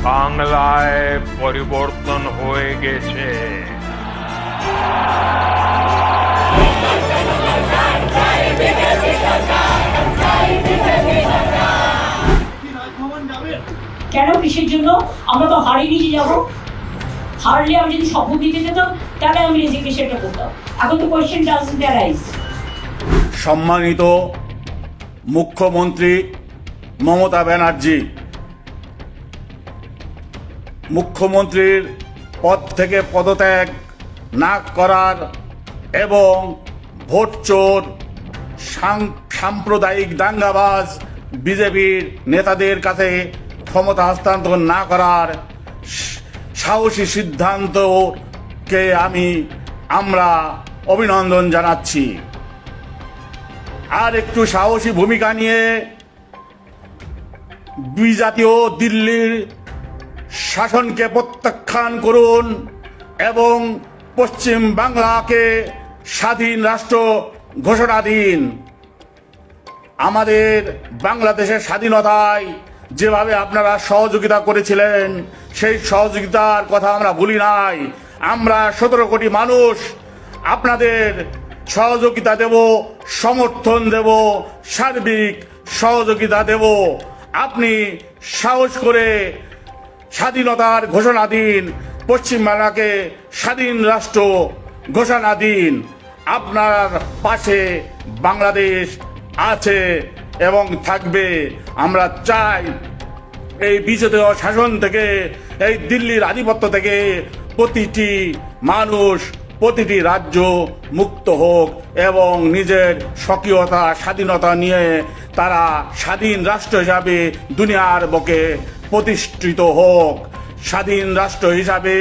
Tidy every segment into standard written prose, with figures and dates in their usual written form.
বাংলায় পরিবর্তন হয়ে গেছে। কেন, কিসের জন্য? আমরা তো হারিয়ে নিয়ে যাবো। হারলে আমি যদি শপথ দিতে যেতাম তাহলে আমি রেজিগনেশনটা করতাম। এখন তো কোয়েশ্চেন ডাজন্ট অ্যারাইজ। সম্মানিত মুখ্যমন্ত্রী মমতা ব্যানার্জি, মুখ্যমন্ত্রীর পদ থেকে পদত্যাগ না করার এবং ভোট চোর সাম্প্রদায়িক দাঙ্গাবাজ বিজেপির নেতাদের কাছে ক্ষমতা হস্তান্তর না করার সাহসী সিদ্ধান্তকে আমরা অভিনন্দন জানাচ্ছি। আর একটু সাহসী ভূমিকা নিয়ে বিজাতীয় দিল্লির শাসনকে প্রত্যাখ্যান করুন এবং পশ্চিম বাংলাকে স্বাধীন রাষ্ট্র ঘোষণা দিন। আমাদের বাংলাদেশের স্বাধীনতায় যেভাবে আপনারা সহযোগিতা করেছিলেন সেই সহযোগিতার কথা আমরা ভুলি নাই। আমরা 17 কোটি মানুষ আপনাদের সহযোগিতা দেব, সমর্থন দেব, সার্বিক সহযোগিতা দেব। আপনি সাহস করে স্বাধীনতার ঘোষণা দিন, পশ্চিমবাংলাকে স্বাধীন রাষ্ট্র ঘোষণা দিন। আপনার পাশে বাংলাদেশ আছে এবং থাকবে। আমরা চাই এই বিজেপি শাসন থেকে, এই দিল্লির আধিপত্য থেকে প্রতিটি মানুষ, প্রতিটি রাজ্য মুক্ত হোক এবং নিজের স্বকীয়তা স্বাধীনতা নিয়ে তারা স্বাধীন রাষ্ট্র হিসাবে দুনিয়ার বুকে প্রতিষ্ঠিত হোক। স্বাধীন রাষ্ট্র হিসাবে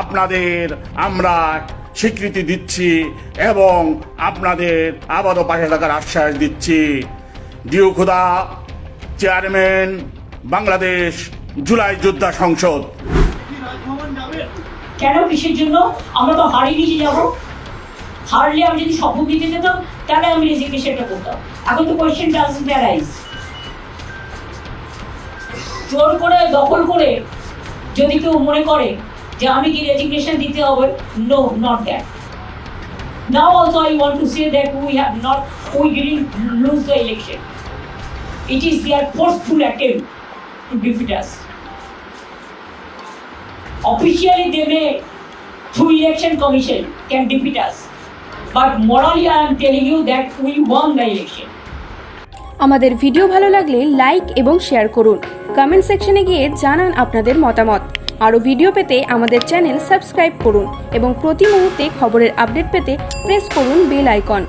আপনাদের আমরা স্বীকৃতি দিচ্ছি এবং আপনাদের আবারও পাশে থাকার আশ্বাস দিচ্ছি। ডিউ খুদা, চেয়ারম্যান, বাংলাদেশ জুলাই যোদ্ধা সংসদ। কেন, কিসের জন্য? আমরা তো হারিয়ে নিয়ে যাবো। হারলে আমি যদি শপথ দিতে যেতাম তাহলে আমি রেজিগনেশনটা করতাম। এখন তো কোয়েশ্চেন ডাজন্ট অ্যারাইজ। জোর করে দখল করে যদি কেউ মনে করে যে আমি কি রেজিগনেশন দিতে হবে, no, not that. Now also I want to say that we didn't lose the election. It is their forceful attempt to defeat us. Officially they may, through election commission, can defeat us. But morally I am telling you that we won the election. আমাদের video ভালো লাগলে like এবং share করুন। Comment সেকশনে গিয়ে জানান আপনাদের মতামত। আরও ভিডিও পেতে আমাদের চ্যানেল সাবস্ক্রাইব করুন এবং প্রতি মুহূর্তে খবরের আপডেট পেতে প্রেস করুন বেল আইকন।